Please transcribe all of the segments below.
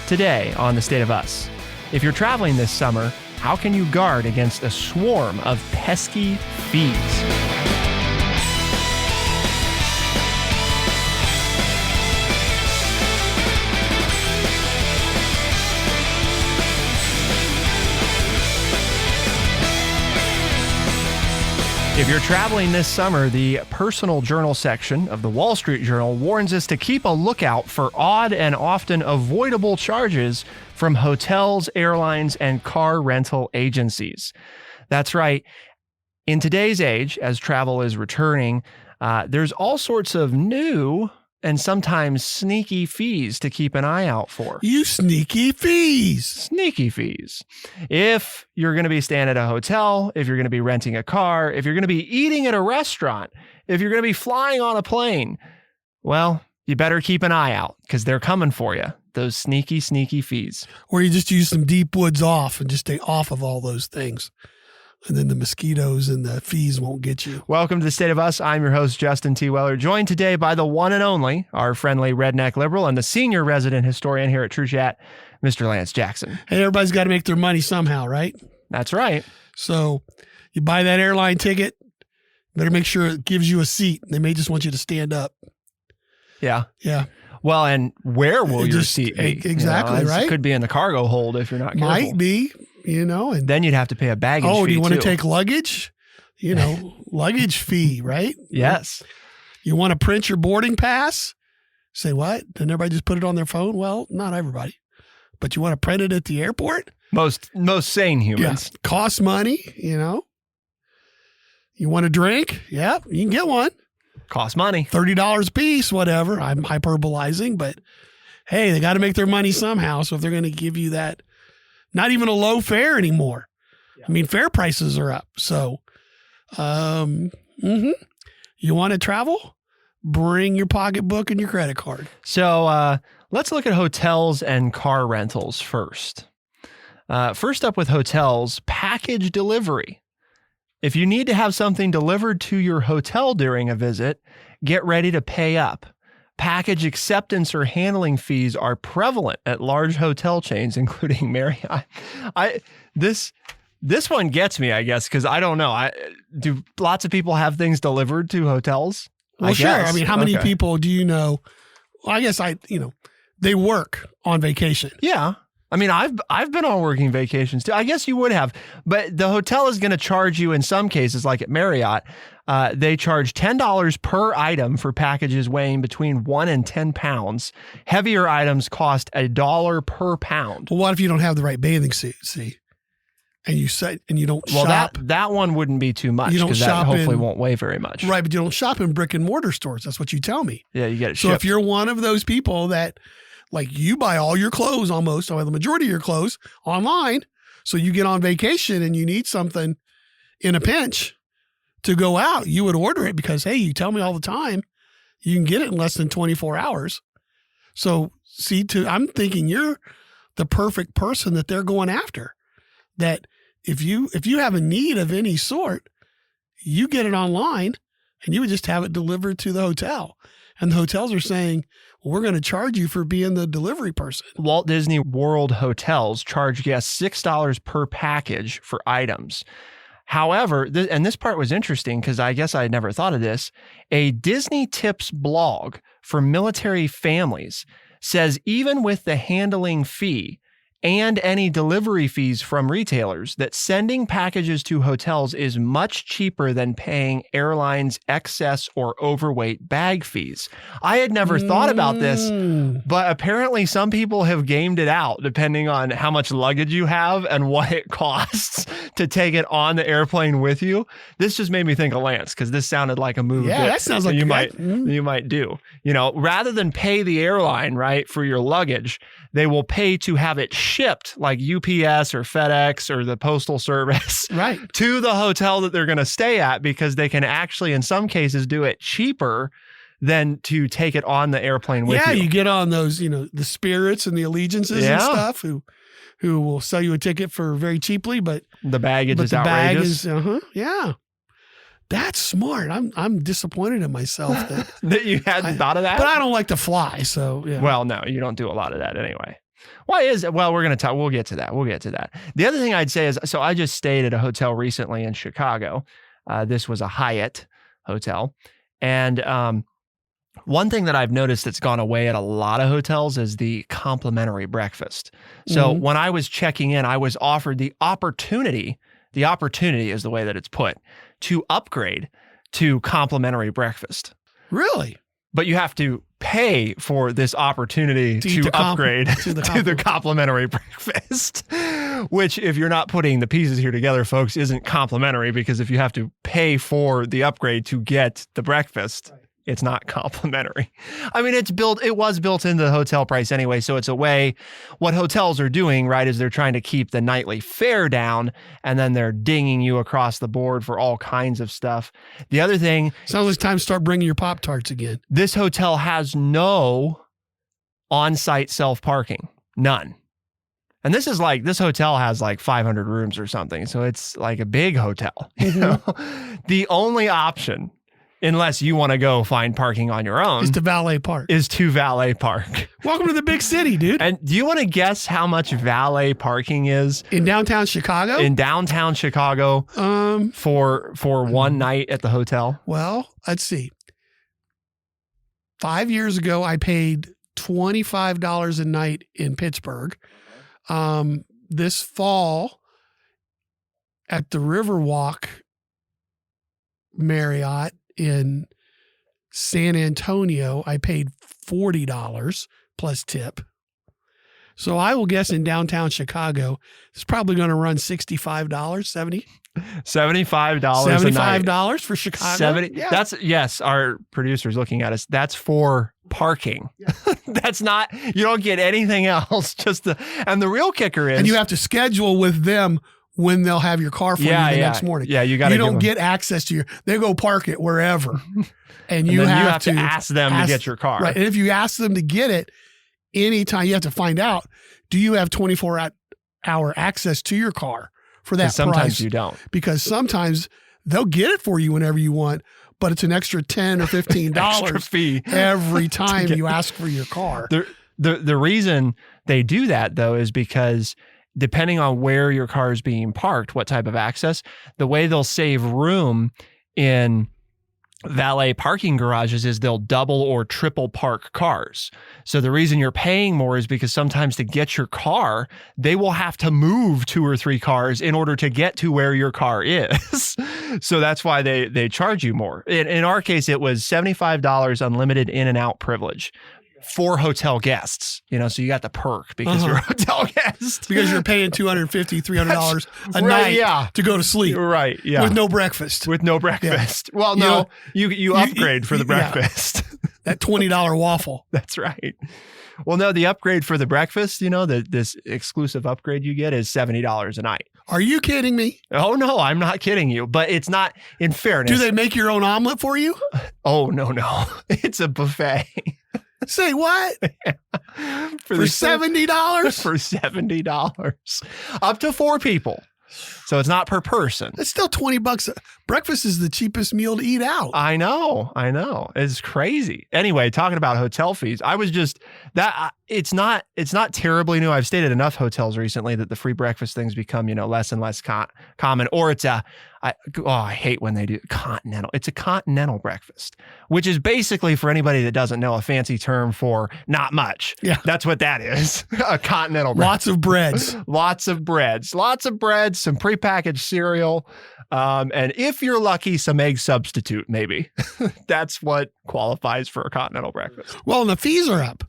Today on The State of Us, if you're traveling this summer, how can you guard against a swarm of pesky fees? If you're traveling this summer, the personal journal section of the Wall Street Journal warns us to keep a lookout for odd and often avoidable charges from hotels, airlines, and car rental agencies. That's right. In today's age, as travel is returning, there's all sorts of new and sometimes sneaky fees to keep an eye out for. You sneaky fees. Sneaky fees. If you're going to be staying at a hotel, if you're going to be renting a car, if you're going to be eating at a restaurant, if you're going to be flying on a plane, well, you better keep an eye out because they're coming for you. Those sneaky, sneaky fees. Or you just use some deep woods off and just stay off of all those things. And then the mosquitoes and the fees won't get you. Welcome to The State of Us. I'm your host, Justin T. Weller, joined today by the one and only, our friendly redneck liberal and the senior resident historian here at True Chat, Mr. Lance Jackson. Hey, everybody's got to make their money somehow, right? That's right. So you buy that airline ticket, better make sure it gives you a seat. They may just want you to stand up. Yeah. Yeah. Well, and where will your seat be? Exactly, right? It could be in the cargo hold if you're not careful. Might be, and then you'd have to pay a baggage fee. Oh, do you want to take luggage? Luggage fee, right? Yes. You want to print your boarding pass? Say what? Didn't everybody just put it on their phone? Well, not everybody. But you want to print it at the airport? Most sane humans. Yeah. Costs money, You want a drink? Yeah, you can get one. Costs money. $30 a piece, whatever. I'm hyperbolizing, but hey, they got to make their money somehow. So if they're going to give you that, not even a low fare anymore. Yeah. I mean, fare prices are up. So, you want to travel? Bring your pocketbook and your credit card. So let's look at hotels and car rentals first. First up with hotels, package delivery. If you need to have something delivered to your hotel during a visit, get ready to pay up. Package acceptance or handling fees are prevalent at large hotel chains, including Marriott. This one gets me, I guess, because I don't know. Do lots of people have things delivered to hotels? Well, sure. I mean, how many people do you know? Well, I guess they work on vacation. Yeah. I mean, I've been on working vacations too. I guess you would have, but the hotel is going to charge you in some cases, like at Marriott, they charge $10 per item for packages weighing between 1 and 10 pounds. Heavier items cost $1 per pound. Well, what if you don't have the right bathing suit? See, and you don't shop. That one wouldn't be too much because that hopefully won't weigh very much. Right, but you don't shop in brick and mortar stores. That's what you tell me. Yeah, you get it So shipped. if you're one of those people that, like, you buy all your clothes almost, or the majority of your clothes online, so you get on vacation and you need something in a pinch to go out, you would order it because, hey, you tell me all the time, you can get it in less than 24 hours. So I'm thinking you're the perfect person that they're going after. That if you have a need of any sort, you get it online and you would just have it delivered to the hotel. And the hotels are saying, well, we're going to charge you for being the delivery person. Walt Disney World hotels charge guests $6 per package for items. However, and this part was interesting because I guess I had never thought of this, a Disney Tips blog for military families says even with the handling fee and any delivery fees from retailers, that sending packages to hotels is much cheaper than paying airlines excess or overweight bag fees. I had never thought about this, but apparently some people have gamed it out depending on how much luggage you have and what it costs to take it on the airplane with you. This just made me think of Lance because this sounded like a move. Yeah, that sounds like you might do. Rather than pay the airline, right, for your luggage, they will pay to have it shipped like UPS or FedEx or the Postal Service right to the hotel that they're going to stay at because they can actually, in some cases, do it cheaper than to take it on the airplane with you. Yeah, you get on those, the Spirits and the Allegiances and stuff who will sell you a ticket for very cheaply, but the baggage is outrageous. Yeah. That's smart. I'm disappointed in myself that that you hadn't thought of that. But I don't like to fly, so yeah. Well, no, you don't do a lot of that anyway. Why is it? Well, we'll get to that. We'll get to that. The other thing I'd say is, so I just stayed at a hotel recently in Chicago. This was a Hyatt hotel. And one thing that I've noticed that's gone away at a lot of hotels is the complimentary breakfast. So when I was checking in, I was offered the opportunity is the way that it's put, to upgrade to complimentary breakfast. Really? But you have to pay for this opportunity to upgrade to the complimentary breakfast, which, if you're not putting the pieces here together, folks, isn't complimentary, because if you have to pay for the upgrade to get the breakfast, it's not complimentary. I mean, it was built into the hotel price anyway. So it's a way, what hotels are doing, right, is they're trying to keep the nightly fare down, and then they're dinging you across the board for all kinds of stuff. The other thing. Sounds like time to start bringing your Pop-Tarts again. This hotel has no on-site self-parking. None. And this hotel has like 500 rooms or something. So it's like a big hotel. You know? The only option, unless you want to go find parking on your own, is to valet park. Welcome to the big city, dude. And do you want to guess how much valet parking is in downtown Chicago? For one night at the hotel? Well, let's see. 5 years ago, I paid $25 a night in Pittsburgh. This fall at the Riverwalk Marriott in San Antonio, I paid $40 plus tip. So I will guess in downtown Chicago, it's probably going to run $65, $75 $75 for Chicago. Yeah. That's, yes, our producer's looking at us. That's for parking. Yeah. That's not, you don't get anything else. And the real kicker is, and you have to schedule with them when they'll have your car for you the next morning. Yeah, you don't get access to they go park it wherever. And you have to ask them to get your car. Right. And if you ask them to get it anytime, you have to find out, do you have 24-hour access to your car for that price? Sometimes you don't. Because sometimes they'll get it for you whenever you want, but it's an extra $10 or $15 extra fee every time you ask for your car. The reason they do that, though, is because depending on where your car is being parked, what type of access, the way they'll save room in valet parking garages is they'll double or triple park cars. So the reason you're paying more is because sometimes to get your car, they will have to move 2 or 3 cars in order to get to where your car is. So that's why they charge you more. In our case, it was $75 unlimited in and out privilege for hotel guests, so you got the perk because you're a hotel guest. Because you're paying $250, $300 a night to go to sleep. Right, yeah. With no breakfast. Yeah. Well, no, you upgrade for the breakfast. Yeah. That $20 waffle. That's right. Well, no, the upgrade for the breakfast, this exclusive upgrade you get is $70 a night. Are you kidding me? Oh, no, I'm not kidding you. But it's not, in fairness. Do they make your own omelet for you? Oh, no. It's a buffet. Say what? For $70? For $70. Up to 4 people. So it's not per person. It's still $20. Breakfast is the cheapest meal to eat out. I know. It's crazy. Anyway, talking about hotel fees, I was just it's not terribly new. I've stayed at enough hotels recently that the free breakfast things become, less and less common. Or it's I hate when they do continental. It's a continental breakfast, which is basically, for anybody that doesn't know, a fancy term for not much. Yeah. That's what that is. A continental breakfast. Lots of breads. Lots of breads, some prepackaged cereal. And if you're lucky, some egg substitute, maybe. That's what qualifies for a continental breakfast. Well, and the fees are up.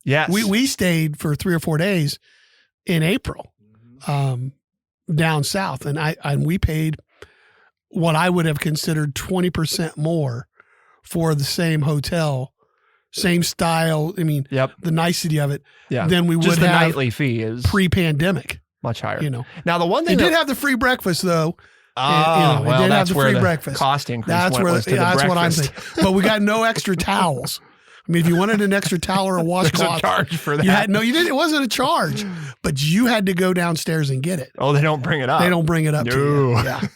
Yes. We stayed for 3 or 4 days in April, down south, and we paid what I would have considered 20% more for the same hotel, same style. I mean, the nicety of it. Yeah. Than we would just the have nightly fee is pre-pandemic. Much higher. Now the one thing it did have the free breakfast though. Oh, well, it did that's have the where free the breakfast. Cost increase. That's what I'm saying. But we got no extra towels. I mean, if you wanted an extra towel or a washcloth, a charge for that. You didn't. It wasn't a charge, but you had to go downstairs and get it. Oh, they don't bring it up. They don't bring it up to you. Yeah.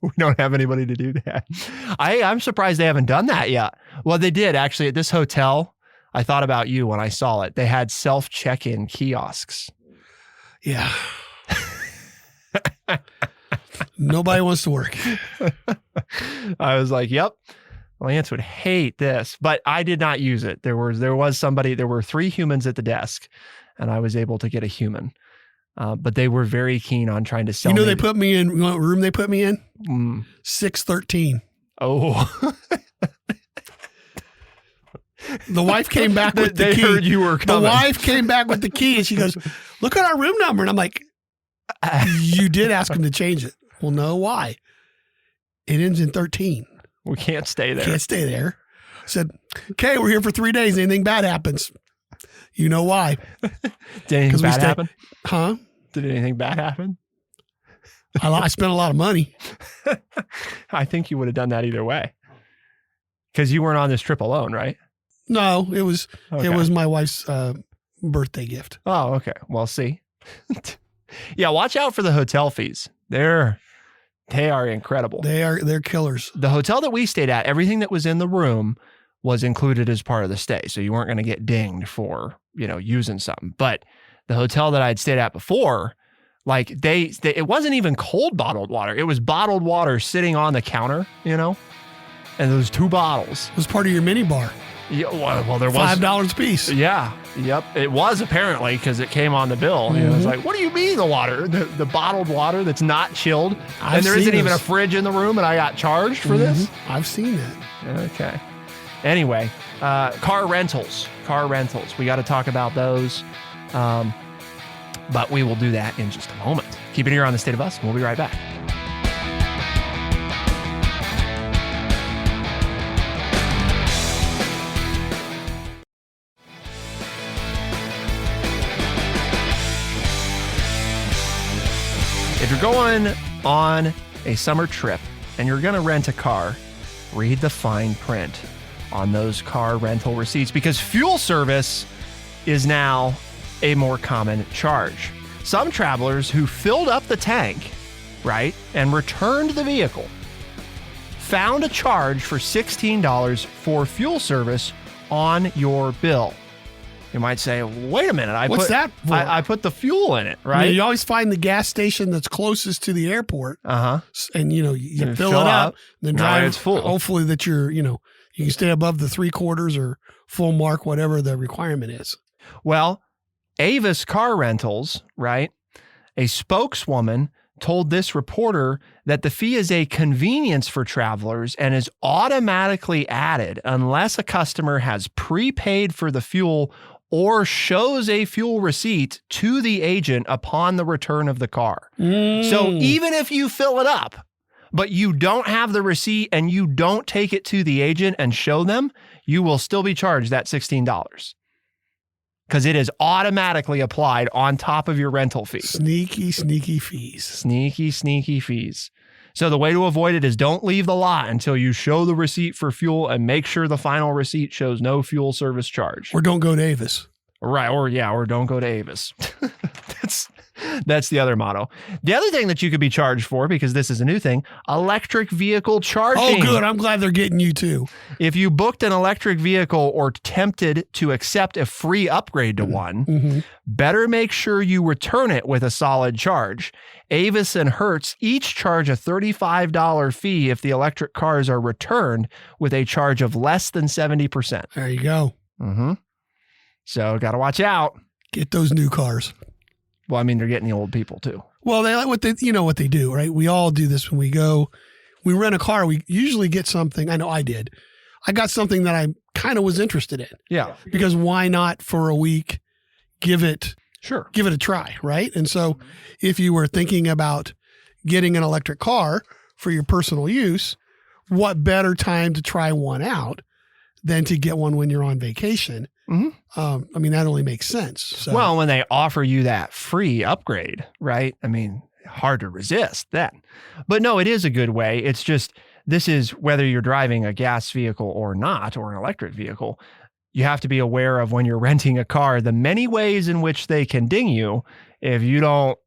We don't have anybody to do that. I'm surprised they haven't done that yet. Well, they did actually at this hotel. I thought about you when I saw it. They had self-check-in kiosks. Yeah. Nobody wants to work. I was like, yep, Lance would hate this, but I did not use it. There was somebody, there were 3 humans at the desk, and I was able to get a human. But they were very keen on trying to sell me. They put me in, you know what room they put me in? 613. Oh. The wife came back with the key. They heard you were coming. The wife came back with the key and she goes, look at our room number. And I'm like, you did ask him to change it. Well, no, why? It ends in 13. We can't stay there. Can't stay there. I said, okay, we're here for 3 days. Anything bad happens. You know why? Did anything bad happen? Huh? Did anything bad happen? I spent a lot of money. I think you would have done that either way. Because you weren't on this trip alone, right? No, it was my wife's birthday gift. Oh, okay. Well, see. Yeah, watch out for the hotel fees. They are incredible. They're killers. The hotel that we stayed at, everything that was in the room was included as part of the stay. So you weren't going to get dinged for, using something. But the hotel that I'd stayed at before, like it wasn't even cold bottled water. It was bottled water sitting on the counter, and those 2 bottles. It was part of your mini bar. Yeah, well, there was $5 a piece. Yeah. Yep. It was apparently because it came on the bill. Mm-hmm. It was like, what do you mean the water, the bottled water that's not chilled? And there isn't even a fridge in the room and I got charged for this? I've seen that. Okay. Anyway, car rentals. We got to talk about those. But we will do that in just a moment. Keep it here on The State of Us. We'll be right back. If you're going on a summer trip and you're going to rent a car, read the fine print on those car rental receipts because fuel service is now a more common charge. Some travelers who filled up the tank, right, and returned the vehicle found a charge for $16 for fuel service on your bill. You might say, wait a minute. What's that for? I put the fuel in it, right? You always find the gas station that's closest to the airport. Uh-huh. And, you fill it up, then drive. It's full. Hopefully that you can stay above the 3/4 or full mark, whatever the requirement is. Well, Avis Car Rentals, right? A spokeswoman told this reporter that the fee is a convenience for travelers and is automatically added unless a customer has prepaid for the fuel or shows a fuel receipt to the agent upon the return of the car. So even if you fill it up, but you don't have the receipt and you don't take it to the agent and show them, you will still be charged that $16 because it is automatically applied on top of your rental fee. Sneaky fees. Sneaky fees. So the way to avoid it is don't leave the lot until you show the receipt for fuel and make sure the final receipt shows no fuel service charge. Or don't go to Avis. Right. Or don't go to Avis. That's the other motto. The other thing that you could be charged for, because this is a new thing, electric vehicle charging. Oh, good. I'm glad they're getting you too. If you booked an electric vehicle or tempted to accept a free upgrade to one, better make sure you return it with a solid charge. Avis and Hertz each charge a $35 fee if the electric cars are returned with a charge of less than 70%. There you go. So got to watch out. Get those new cars. Well, I mean, they're getting the old people too. Well, they like what they do, right? We all do this when we rent a car. We usually get something. I know I did. I got something that I kind of was interested in. Yeah. Because why not for a week give it a try, right? And so if you were thinking about getting an electric car for your personal use, what better time to try one out than to get one when you're on vacation? I mean, that only makes sense. So. Well, when they offer you that free upgrade, right? I mean, hard to resist that. But no, it is a good way. It's just, this is whether you're driving a gas vehicle or not, or an electric vehicle, you have to be aware of when you're renting a car, the many ways in which they can ding you if you don't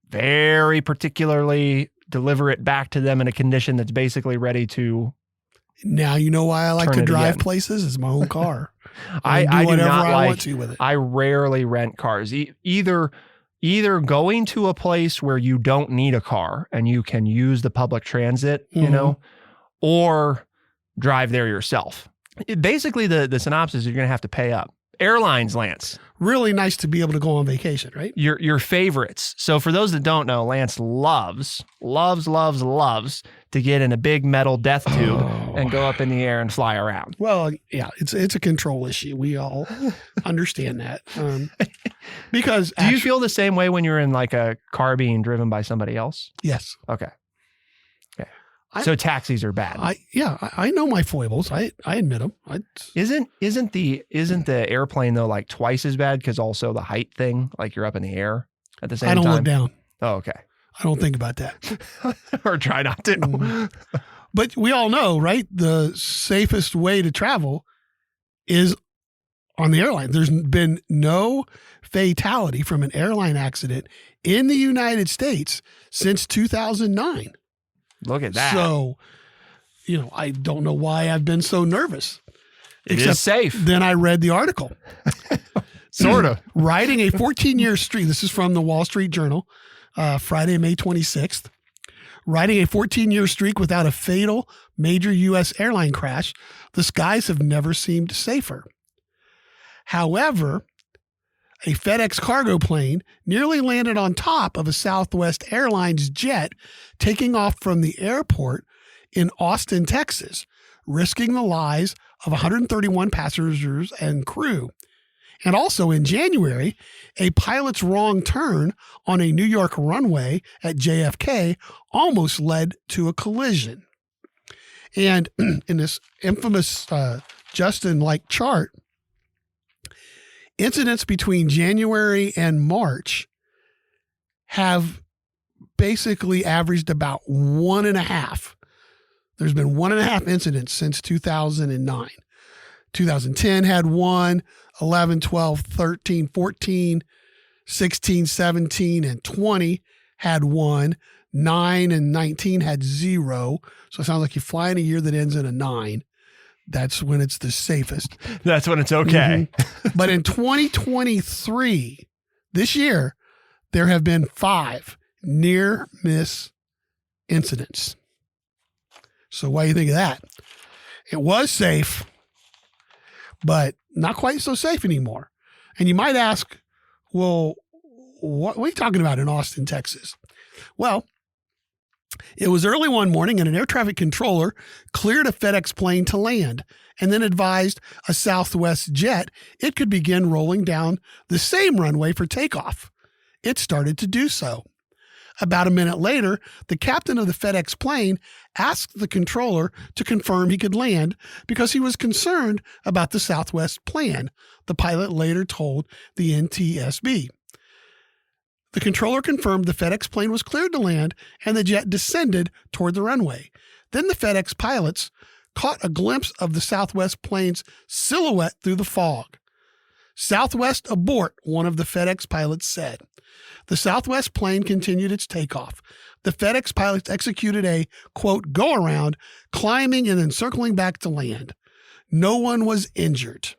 very particularly deliver it back to them in a condition that's basically ready to Now you know why I like Turn to it drive again. places. It's my own car. I do do whatever not I like. want to with it. I rarely rent cars. Either going to a place where you don't need a car and you can use the public transit, Mhm. or drive there yourself. Basically, the synopsis, you're going to have to pay up. Airlines, Lance. Really nice to be able to go on vacation, right? Your favorites. So for those that don't know, Lance loves to get in a big metal death tube and go up in the air and fly around. Well, yeah, it's a control issue. We all understand that. Because Do you feel the same way when you're in like a car being driven by somebody else? Yes. Okay. So taxis are bad. I know my foibles. I admit them. Isn't the airplane though like twice as bad because also the height thing, like you're up in the air at the same time? I don't look down. Oh, okay. I don't think about that. Or try not to. But we all know, right? The safest way to travel is on the airline. There's been no fatality from an airline accident in the United States since 2009. Look at that. So, I don't know why I've been so nervous. It is safe. Then I read the article. Sort of. Riding a 14-year streak. This is from the Wall Street Journal, Friday, May 26th. Riding a 14-year streak without a fatal major U.S. airline crash, the skies have never seemed safer. However, a FedEx cargo plane nearly landed on top of a Southwest Airlines jet taking off from the airport in Austin, Texas, risking the lives of 131 passengers and crew. And also in January, a pilot's wrong turn on a New York runway at JFK almost led to a collision. And in this infamous Justin-like chart, incidents between January and March have basically averaged about 1.5. There's been 1.5 incidents since 2009. 2010 had 1, 11, 12, 13, 14, 16, 17, and 20 had 1. 9 and 19 had 0. So it sounds like you fly in a year that ends in a 9. That's when it's the safest. That's when it's okay. Mm-hmm. But in 2023, this year, there have been 5 near miss incidents. So what do you think of that? It was safe, but not quite so safe anymore. And you might ask, well, what are you talking about in Austin, Texas? Well, it was early one morning and an air traffic controller cleared a FedEx plane to land and then advised a Southwest jet it could begin rolling down the same runway for takeoff. It started to do so. About a minute later, the captain of the FedEx plane asked the controller to confirm he could land because he was concerned about the Southwest plan, the pilot later told the NTSB. The controller confirmed the FedEx plane was cleared to land and the jet descended toward the runway. Then the FedEx pilots caught a glimpse of the Southwest plane's silhouette through the fog. "Southwest abort," one of the FedEx pilots said. The Southwest plane continued its takeoff. The FedEx pilots executed a, quote, go-around, climbing and then circling back to land. No one was injured.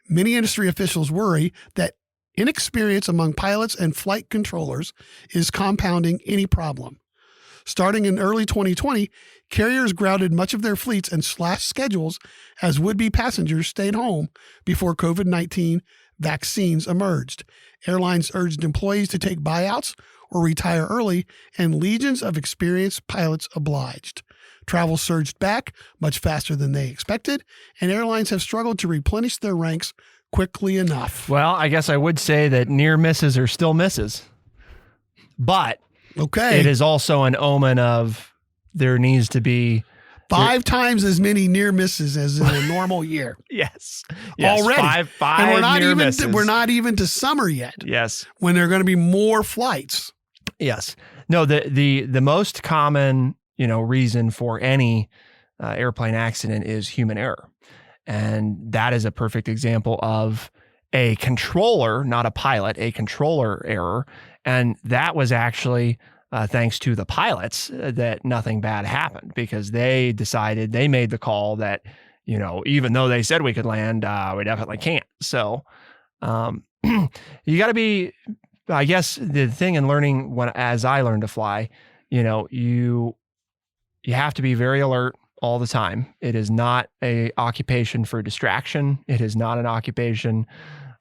Many industry officials worry that inexperience among pilots and flight controllers is compounding any problem. Starting in early 2020, carriers grounded much of their fleets and slashed schedules as would-be passengers stayed home before COVID-19 vaccines emerged. Airlines urged employees to take buyouts or retire early, and legions of experienced pilots obliged. Travel surged back much faster than they expected, and airlines have struggled to replenish their ranks quickly enough. Well, I guess I would say that near misses are still misses. But okay, it is also an omen of there needs to be 5 times as many near misses as in a normal year. Yes. Already. Five and we're not even to summer yet. Yes. When there are going to be more flights. Yes. No, the most common, reason for any airplane accident is human error. And that is a perfect example of a controller, not a pilot, a controller error. And that was actually thanks to the pilots, that nothing bad happened because they made the call that, even though they said we could land, we definitely can't. So you got to be, I guess the thing in learning as I learned to fly, you have to be very alert all the time. It is not a occupation for distraction. It is not an occupation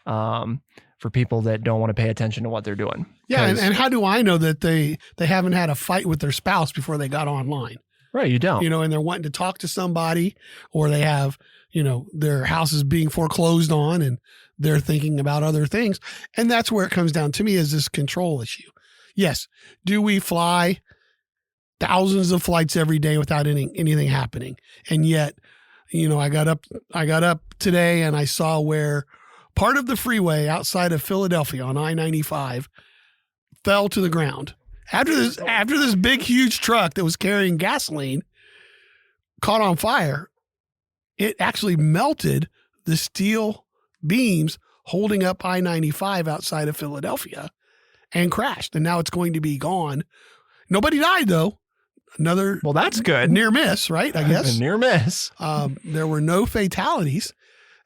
for people that don't want to pay attention to what they're doing. Yeah, and how do I know that they haven't had a fight with their spouse before they got online? Right, you don't. And they're wanting to talk to somebody, or they have, their house is being foreclosed on and they're thinking about other things. And that's where it comes down to me, is this control issue. Yes. Do we fly thousands of flights every day without anything happening? And yet, I got up today and I saw where part of the freeway outside of Philadelphia on I-95 fell to the ground. After this big, huge truck that was carrying gasoline caught on fire, it actually melted the steel beams holding up I-95 outside of Philadelphia and crashed. And now it's going to be gone. Nobody died, though. Well, that's good. Near miss, right? I guess. Near miss. There were no fatalities,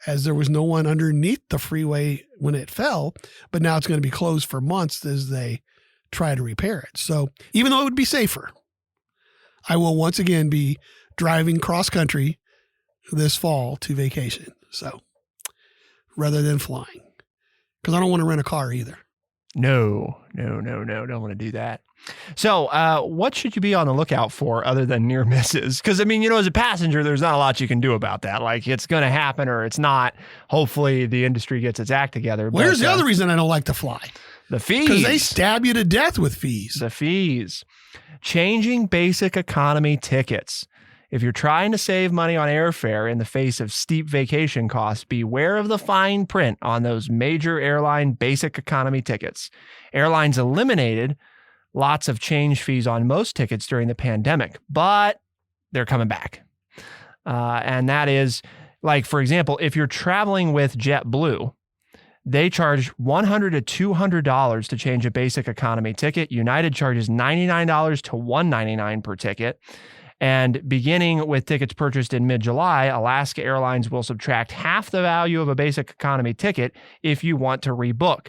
as there was no one underneath the freeway when it fell, but now it's going to be closed for months as they try to repair it. So even though it would be safer, I will once again be driving cross country this fall to vacation. So rather than flying, because I don't want to rent a car either. No. Don't want to do that. So what should you be on the lookout for other than near misses? Because, as a passenger, there's not a lot you can do about that. Like, it's going to happen or it's not. Hopefully the industry gets its act together. Well, here's the other reason I don't like to fly. The fees. Because they stab you to death with fees. The fees. Changing basic economy tickets. If you're trying to save money on airfare in the face of steep vacation costs, beware of the fine print on those major airline basic economy tickets. Airlines eliminated lots of change fees on most tickets during the pandemic, but they're coming back. And that is, like, for example, if you're traveling with JetBlue, they charge $100 to $200 to change a basic economy ticket. United charges $99 to $199 per ticket. And beginning with tickets purchased in mid-July, Alaska Airlines will subtract half the value of a basic economy ticket if you want to rebook,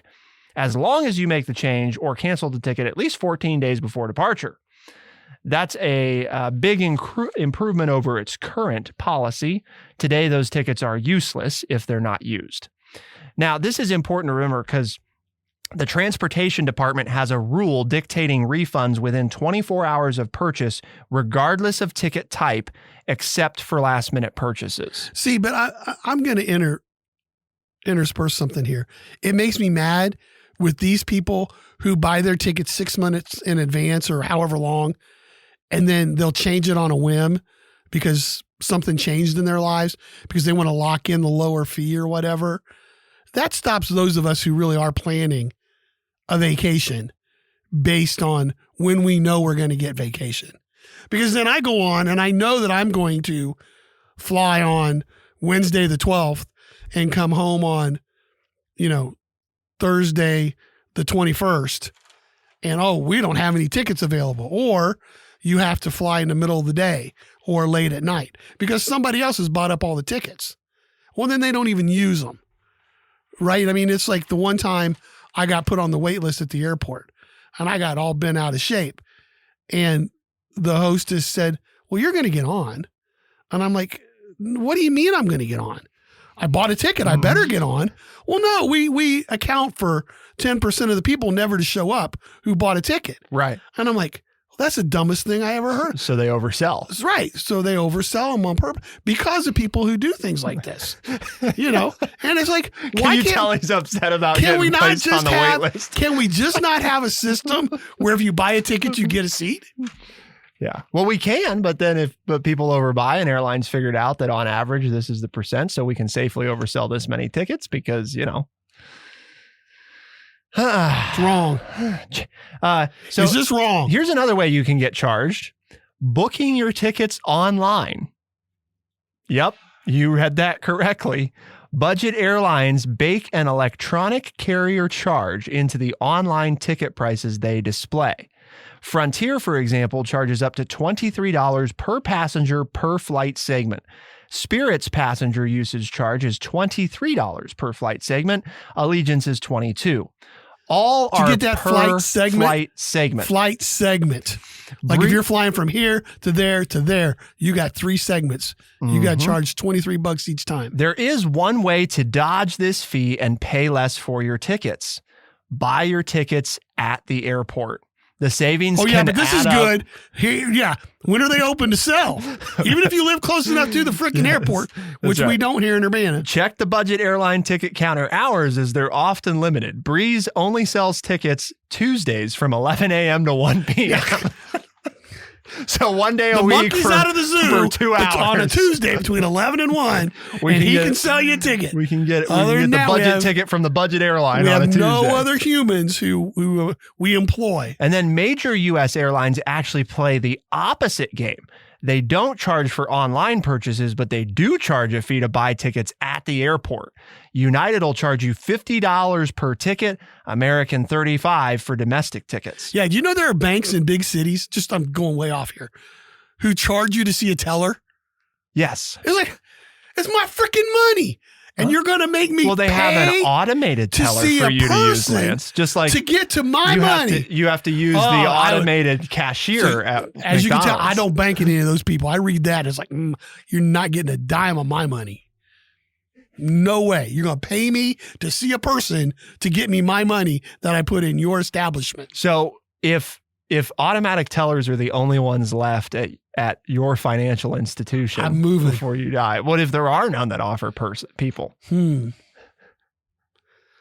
as long as you make the change or cancel the ticket at least 14 days before departure. That's a big improvement over its current policy. Today, those tickets are useless if they're not used. Now, this is important to remember because the Transportation Department has a rule dictating refunds within 24 hours of purchase, regardless of ticket type, except for last-minute purchases. See, but I'm going to intersperse something here. It makes me mad with these people who buy their tickets 6 months in advance or however long, and then they'll change it on a whim because something changed in their lives because they want to lock in the lower fee or whatever. That stops those of us who really are planning a vacation based on when we know we're going to get vacation. Because then I go on and I know that I'm going to fly on Wednesday the 12th and come home on, Thursday the 21st. And, we don't have any tickets available. Or you have to fly in the middle of the day or late at night because somebody else has bought up all the tickets. Well, then they don't even use them. Right? It's like the one time I got put on the wait list at the airport and I got all bent out of shape. And the hostess said, well, you're going to get on. And I'm like, what do you mean I'm going to get on? I bought a ticket. I better get on. Well, no, we account for 10% of the people never to show up who bought a ticket. Right. And I'm like, well, that's the dumbest thing I ever heard. So they oversell. That's right. So they oversell them on purpose because of people who do things like this, And it's like, why can't you tell he's upset about can we getting not placed just on the have, wait list? Can we just not have a system where if you buy a ticket, you get a seat? Yeah. Well, we can, but then but people overbuy and airlines figured out that on average, this is the percent. So we can safely oversell this many tickets because, it's wrong. So is this wrong? Here's another way you can get charged. Booking your tickets online. Yep. You read that correctly. Budget airlines bake an electronic carrier charge into the online ticket prices they display. Frontier, for example, charges up to $23 per passenger per flight segment. Spirit's passenger usage charge is $23 per flight segment. Allegiance is $22. All to are get that per flight segment. Flight segment. Like if you're flying from here to there, you got 3 segments. You got charged $23 each time. There is one way to dodge this fee and pay less for your tickets. Buy your tickets at the airport. The savings can but this is add good. Here, when are they open to sell? Even if you live close enough to the freaking airport, which we don't here in Urbana. Check the budget airline ticket counter hours as they're often limited. Breeze only sells tickets Tuesdays from 11 a.m. to 1 p.m. So one day a week monkey's out of the zoo for 2 hours. On a Tuesday between 11 and 1, he can sell you a ticket. We can get the budget ticket from the budget airline on a Tuesday. We have no other humans who we employ. And then major U.S. airlines actually play the opposite game. They don't charge for online purchases, but they do charge a fee to buy tickets at the airport. United will charge you $50 per ticket, American $35 for domestic tickets. Yeah, do you know there are banks in big cities, I'm going way off here, who charge you to see a teller? Yes. It's like, it's my freaking money. And you're going to make me Well, they have an automated teller for you to use, Lance. Just like to get to my money. You have to use the automated cashier at As McDonald's. you can tell, I don't bank in any of those people. I read that. It's like, you're not getting a dime of my money. No way. You're going to pay me to see a person to get me my money that I put in your establishment. So if automatic tellers are the only ones left at your financial institution, I'm moving before you die. What if there are none that offer people?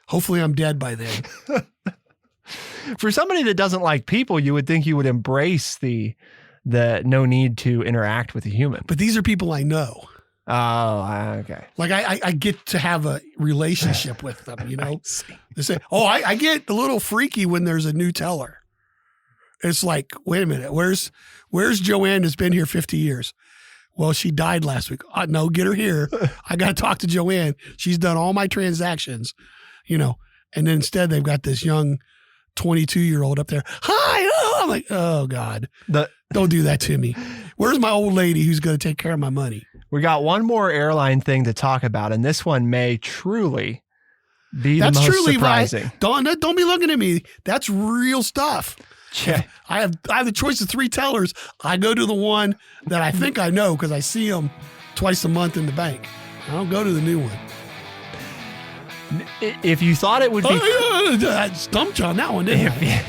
Hopefully I'm dead by then. For somebody that doesn't like people, you would think you would embrace the no need to interact with a human. But these are people I know. Oh, okay. Like I get to have a relationship with them, you know? They say, I get a little freaky when there's a new teller. It's like, wait a minute, where's Joanne that's been here 50 years? Well, she died last week. No, get her here. I got to talk to Joanne. She's done all my transactions, you know. And then instead they've got this young 22-year-old up there. Hi. Oh, I'm like, oh God, don't do that to me. Where's my old lady who's going to take care of my money? We got one more airline thing to talk about, and this one may truly be the most surprising. Don't be looking at me. That's real stuff. Yeah. I have the choice of 3 tellers. I go to the one that I think I know because I see them twice a month in the bank. I don't go to the new one. If you thought it would be... I stumped you on that one, didn't I?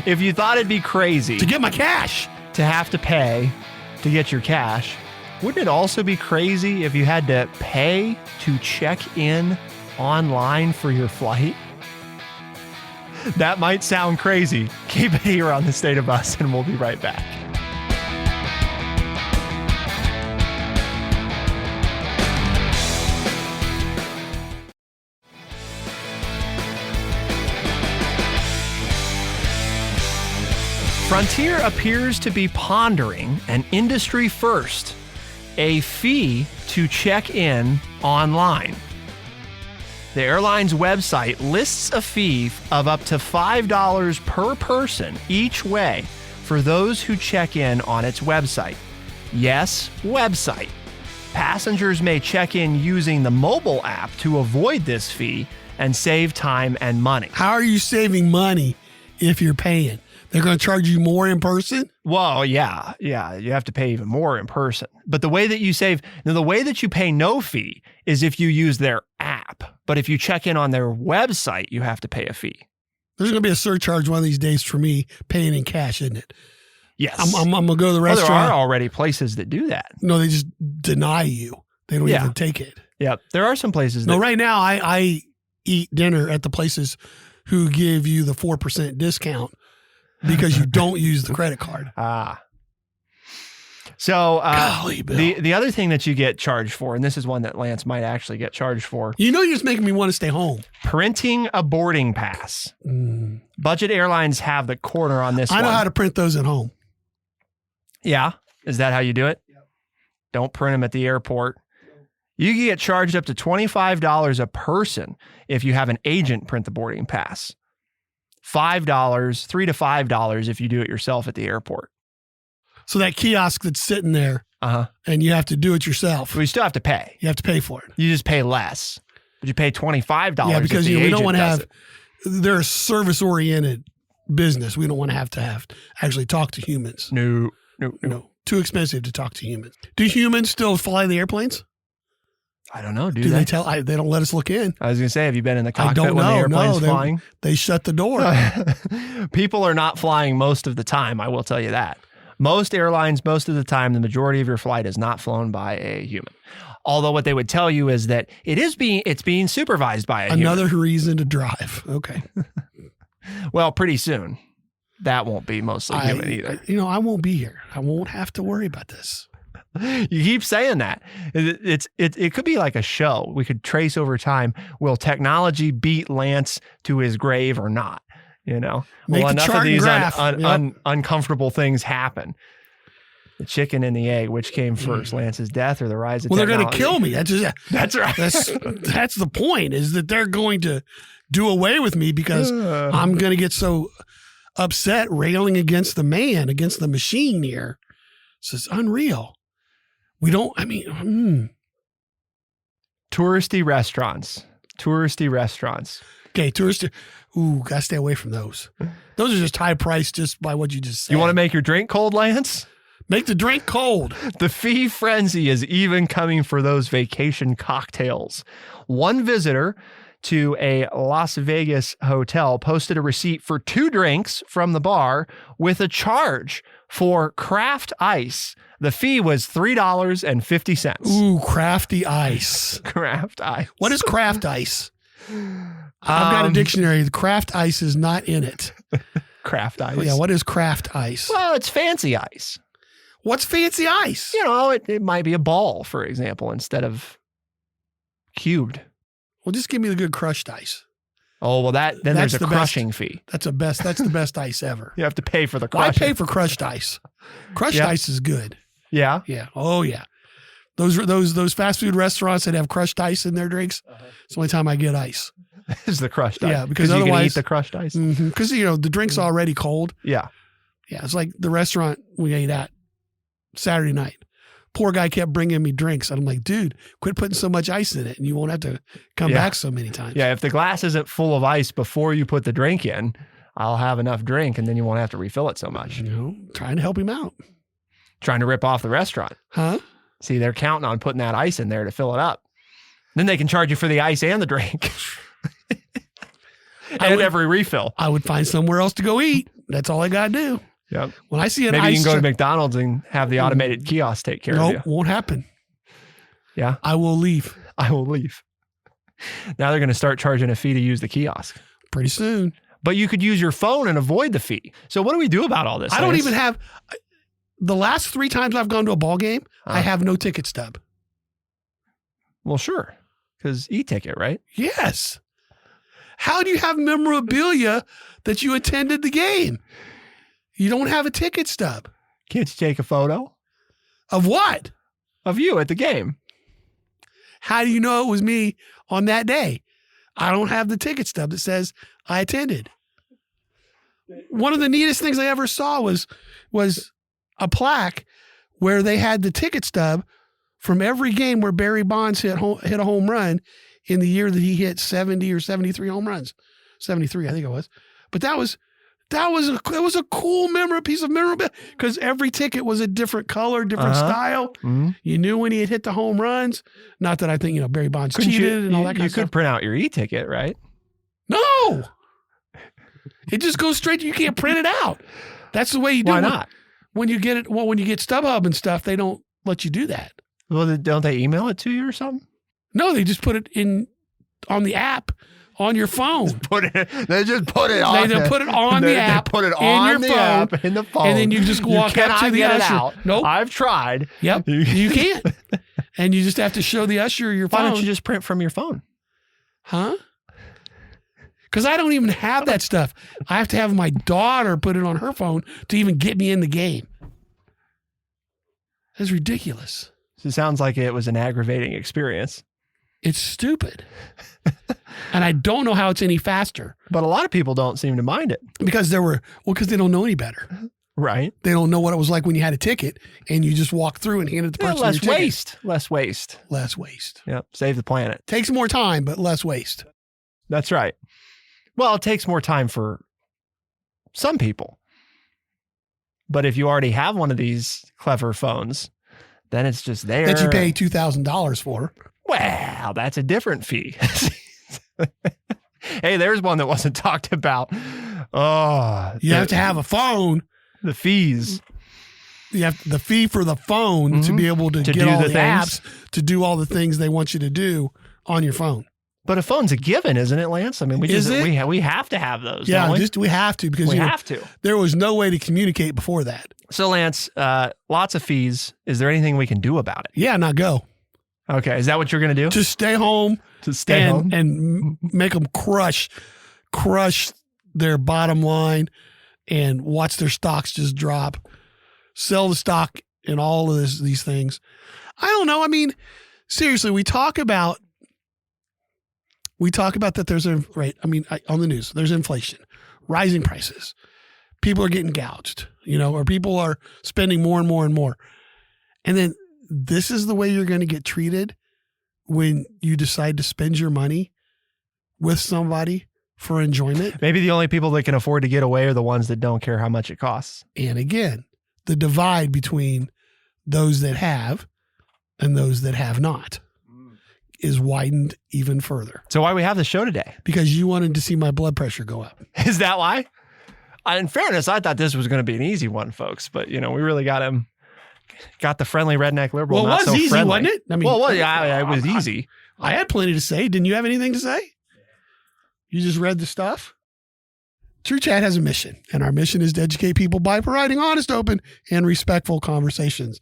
If you thought it'd be crazy... To get my cash. To have to pay to get your cash, wouldn't it also be crazy if you had to pay to check in online for your flight? That might sound crazy. Keep it here on The State of Us, and we'll be right back. Frontier appears to be pondering an industry first, a fee to check in online. The airline's website lists a fee of up to $5 per person each way for those who check in on its website. Yes, website. Passengers may check in using the mobile app to avoid this fee and save time and money. How are you saving money if you're paying? They're going to charge you more in person? Well, yeah. You have to pay even more in person. But the way that you save, the way that you pay no fee is if you use their app. But if you check in on their website, you have to pay a fee. There's going to be a surcharge one of these days for me paying in cash, isn't it? Yes. I'm going to go to the restaurant. Well, there are already places that do that. No, they just deny you. They don't even take it. Yeah. There are some places that. No, right now I eat dinner at the places who give you the 4% discount because you don't use the credit card. So Golly, Bill. the other thing that you get charged for, and this is one that Lance might actually get charged for. You know, you're just making me want to stay home. Printing a boarding pass. Budget airlines have the corner on this one. I know how to print those at home. Yeah. Is that how you do it? Yep. Don't print them at the airport. You can get charged up to $25 a person if you have an agent print the boarding pass. $5, $3 to $5 if you do it yourself at the airport. So that kiosk that's sitting there, and you have to do it yourself. Well, you still have to pay. You have to pay for it. You just pay less, but you pay $25. Yeah, because if the we don't agent want to does have. it. They're a service-oriented business. We don't want to have actually talk to humans. No. Too expensive to talk to humans. Do humans still fly the airplanes? I don't know. Do they tell? They don't let us look in. I was going to say, have you been in the I cockpit don't when the know. airplane's flying? They shut the door. People are not flying most of the time. I will tell you that. Most airlines, most of the time, the majority of your flight is not flown by a human. Although what they would tell you is that it's being supervised by a Another human. reason to drive. Okay. Well, pretty soon. That won't be mostly human either. I won't be here. I won't have to worry about this. You keep saying that. It could be like a show. We could trace over time. Will technology beat Lance to his grave or not? Make well, enough of these uncomfortable things happen. The chicken and the egg, which came first, Lance's death or the rise of technology? Well, they're going to kill me. That's right. That's the point, is that they're going to do away with me because I'm going to get so upset railing against the machine here. So it's unreal. Touristy restaurants. Okay, touristy. Ooh, gotta stay away from those. Those are just high priced just by what you just said. You want to make your drink cold, Lance? Make the drink cold. The fee frenzy is even coming for those vacation cocktails. One visitor to a Las Vegas hotel posted a receipt for 2 drinks from the bar with a charge for craft ice. The fee was $3.50. Ooh, crafty ice. Craft ice. What is craft ice? I've got a dictionary. The craft ice is not in it. Craft ice. Oh, yeah, what is craft ice? Well, it's fancy ice. What's fancy ice? It might be a ball, for example, instead of cubed. Well, just give me the good crushed ice. Oh, well, there's a crushing fee. That's the best ice ever. You have to pay for the crushing. Why pay for crushed ice? Crushed ice is good. Yeah? Yeah. Oh, yeah. Those fast food restaurants that have crushed ice in their drinks, it's the only time I get ice. Is the crushed ice. Yeah, because otherwise you can eat otherwise the crushed ice. Because the drink's already cold. Yeah. Yeah, it's like the restaurant we ate at Saturday night. Poor guy kept bringing me drinks. And I'm like, dude, quit putting so much ice in it and you won't have to come back so many times. Yeah, if the glass isn't full of ice before you put the drink in, I'll have enough drink and then you won't have to refill it so much. Trying to help him out. Trying to rip off the restaurant. Huh? See, they're counting on putting that ice in there to fill it up. Then they can charge you for the ice and the drink. And every refill. I would find somewhere else to go eat. That's all I got to do. Yep. When I see an maybe ice, you can go to McDonald's and have the automated kiosk take care of you. Won't happen. Yeah. I will leave. Now they're going to start charging a fee to use the kiosk. Pretty soon. But you could use your phone and avoid the fee. So what do we do about all this? I don't even have, the last 3 times I've gone to a ball game, I have no ticket stub. Well, sure. Because e-ticket, right? Yes. How do you have memorabilia that you attended the game? You don't have a ticket stub. Can't you take a photo? Of what? Of you at the game. How do you know it was me on that day? I don't have the ticket stub that says I attended. One of the neatest things I ever saw was a plaque where they had the ticket stub from every game where Barry Bonds hit a home run in the year that he hit 70 or 73 home runs. 73, I think it was. But it was a cool piece of memorabilia because every ticket was a different color, different style. Mm-hmm. You knew when he had hit the home runs. Not that I think, Barry Bonds cheated and all that kind of stuff. You could print out your e-ticket, right? No. It just goes straight. You can't print it out. That's the way you do it. Why not? When you get it, when you get StubHub and stuff, they don't let you do that. Well, don't they email it to you or something? No, they just put it on the app on your phone. They just put it on. They put it on the app. They put it on the app in the phone. And then you just walk up to the usher. Out. Nope. I've tried. Yep. You can't. And you just have to show the usher your phone. Why don't you just print from your phone? Huh? Because I don't even have that stuff. I have to have my daughter put it on her phone to even get me in the game. That's ridiculous. It sounds like it was an aggravating experience. It's stupid. And I don't know how it's any faster. But a lot of people don't seem to mind it. Because because they don't know any better. Right. They don't know what it was like when you had a ticket and you just walked through and handed the person less your ticket. Less waste. Less waste. Yep. Save the planet. Takes more time, but less waste. That's right. Well, it takes more time for some people. But if you already have one of these clever phones, then it's just there. That you pay $2,000 for. Well, that's a different fee. Hey, there's one that wasn't talked about. Oh, you have to have a phone. The fees. You have the fee for the phone to be able to get all the apps to do all the things they want you to do on your phone. But a phone's a given, isn't it, Lance? I mean, we have to have those. Yeah, don't we? we have to because we have to. There was no way to communicate before that. So, Lance, lots of fees. Is there anything we can do about it? Yeah, now go. Okay, is that what you're going to do? Just stay home. Just stay home and make them crush their bottom line and watch their stocks just drop. Sell the stock and all of these things. I don't know. I mean, seriously, we talk about that there's on the news, there's inflation, rising prices. People are getting gouged, or people are spending more and more and more. And then this is the way you're going to get treated when you decide to spend your money with somebody for enjoyment. Maybe the only people that can afford to get away are the ones that don't care how much it costs. And again, the divide between those that have and those that have not is widened even further. So why we have the show today? Because you wanted to see my blood pressure go up. Is that why? In fairness, I thought this was going to be an easy one, folks. But, we really got the friendly redneck liberal. Well, it was easy, wasn't it? I mean, it was easy. I had plenty to say. Didn't you have anything to say? You just read the stuff? True Chat has a mission, and our mission is to educate people by providing honest, open, and respectful conversations.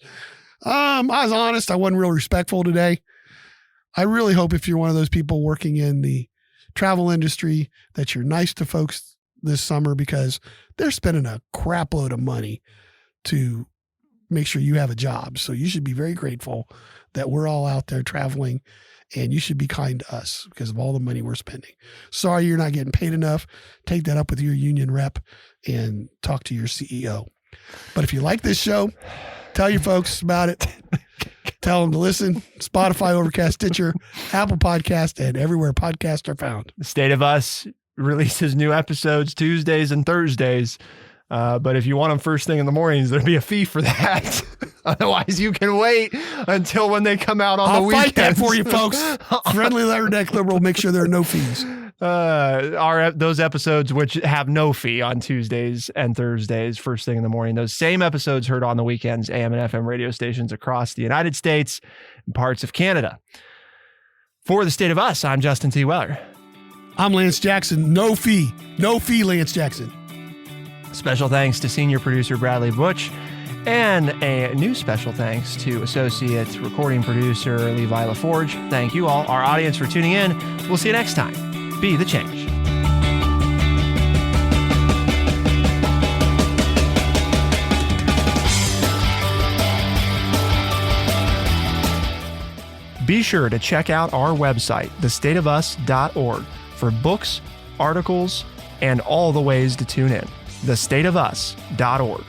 I was honest. I wasn't real respectful today. I really hope if you're one of those people working in the travel industry that you're nice to folks this summer because they're spending a crap load of money to make sure you have a job. So you should be very grateful that we're all out there traveling, and you should be kind to us because of all the money we're spending. Sorry you're not getting paid enough. Take that up with your union rep and talk to your CEO. But if you like this show, tell your folks about it. Tell them to listen. Spotify, Overcast, Stitcher, Apple Podcast, and everywhere podcasts are found. The State of Us releases new episodes Tuesdays and Thursdays. But if you want them first thing in the mornings, there'll be a fee for that. Otherwise, you can wait until when they come out on the weekends. I'll fight that for you, folks. Friendly Redneck Liberal, make sure there are no fees. Those episodes which have no fee on Tuesdays and Thursdays, first thing in the morning. Those same episodes heard on the weekends, AM and FM radio stations across the United States and parts of Canada. For the State of Us, I'm Justin T. Weller. I'm Lance Jackson. No fee. No fee, Lance Jackson. Special thanks to senior producer Bradley Butch, and a new special thanks to associate recording producer Levi LaForge. Thank you all, our audience, for tuning in. We'll see you next time. Be the change. Be sure to check out our website, thestateofus.org, for books, articles, and all the ways to tune in. thestateofus.org.